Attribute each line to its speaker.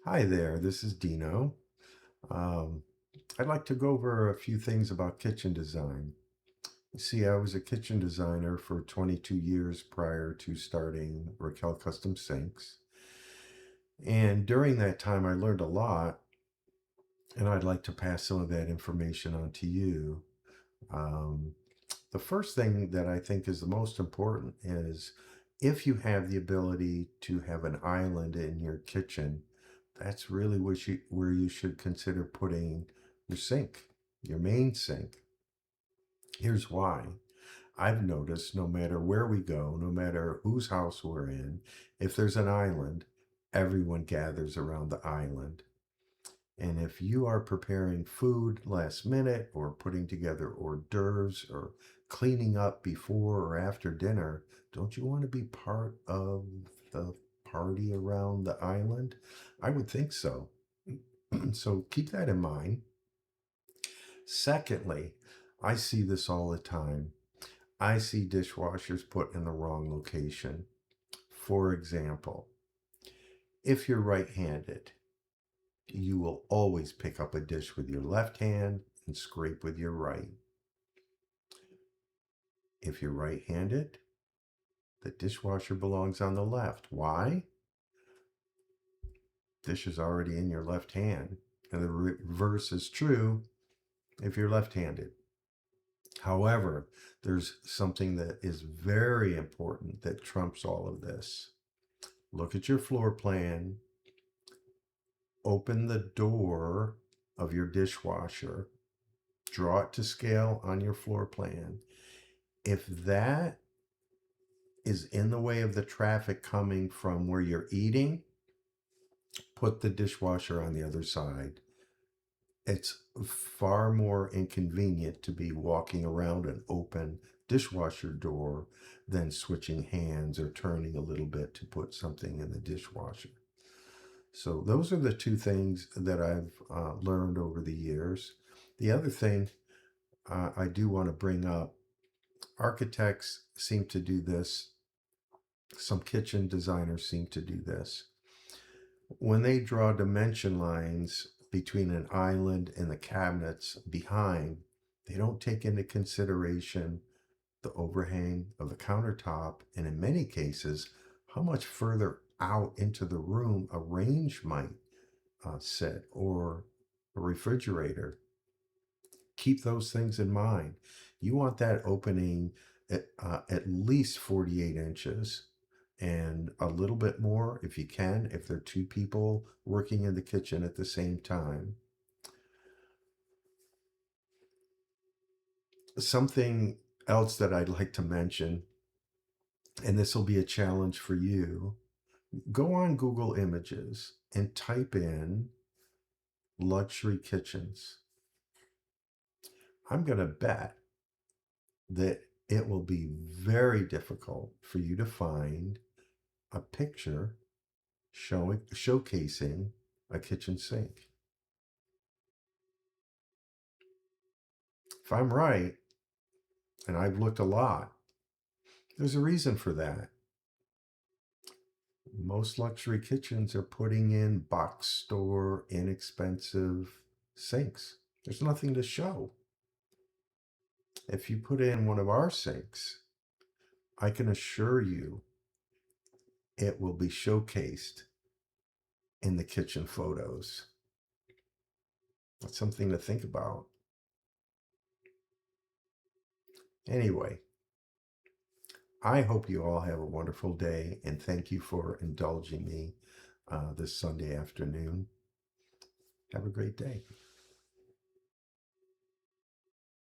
Speaker 1: Hi there, this is Dino. Um, I'd like to go over a few things about kitchen design. You see, I was a kitchen designer for 22 years prior to starting Raquel Custom Sinks. And during that time, I learned a lot, and I'd like to pass some of that information on to you. Um, the first thing that I think is the most important is if you have the ability to have an island in your kitchen, that's really where you should consider putting your sink, your main sink. Here's why. I've noticed no matter where we go, no matter whose house we're in, if there's an island, everyone gathers around the island. And if you are preparing food last minute or putting together hors d'oeuvres or cleaning up before or after dinner, don't you want to be part of the party around the island? I would think so. So keep that in mind. Secondly, I see this all the time. I see dishwashers put in the wrong location. For example, if you're right handed, you will always pick up a dish with your left hand and scrape with your right. If you're right handed, the dishwasher belongs on the left. Why? Dish is already in your left hand. And the reverse is true if you're left handed. However, there's something that is very important that trumps all of this. Look at your floor plan, open the door of your dishwasher, draw it to scale on your floor plan. If that is in the way of the traffic coming from where you're eating, put the dishwasher on the other side. It's far more inconvenient to be walking around an open dishwasher door than switching hands or turning a little bit to put something in the dishwasher. So those are the two things that I've learned over the years. The other thing I do want to bring up, architects seem to do this. Some kitchen designers seem to do this. When they draw dimension lines between an island and the cabinets behind, they don't take into consideration the overhang of the countertop, and in many cases, how much further out into the room a range might sit or a refrigerator. Keep those things in mind. You want that opening at least 48 inches and a little bit more if you can, if there are two people working in the kitchen at the same time. Something else that I'd like to mention, and this will be a challenge for you, go on Google Images and type in luxury kitchens. I'm going to bet that it will be very difficult for you to find a picture showcasing a kitchen sink. If I'm right, and I've looked a lot, there's a reason for that. Most luxury kitchens are putting in box store, inexpensive sinks. There's nothing to show. If you put in one of our sinks, I can assure you it will be showcased in the kitchen photos. That's something to think about. Anyway, I hope you all have a wonderful day, and thank you for indulging me this Sunday afternoon. Have a great day.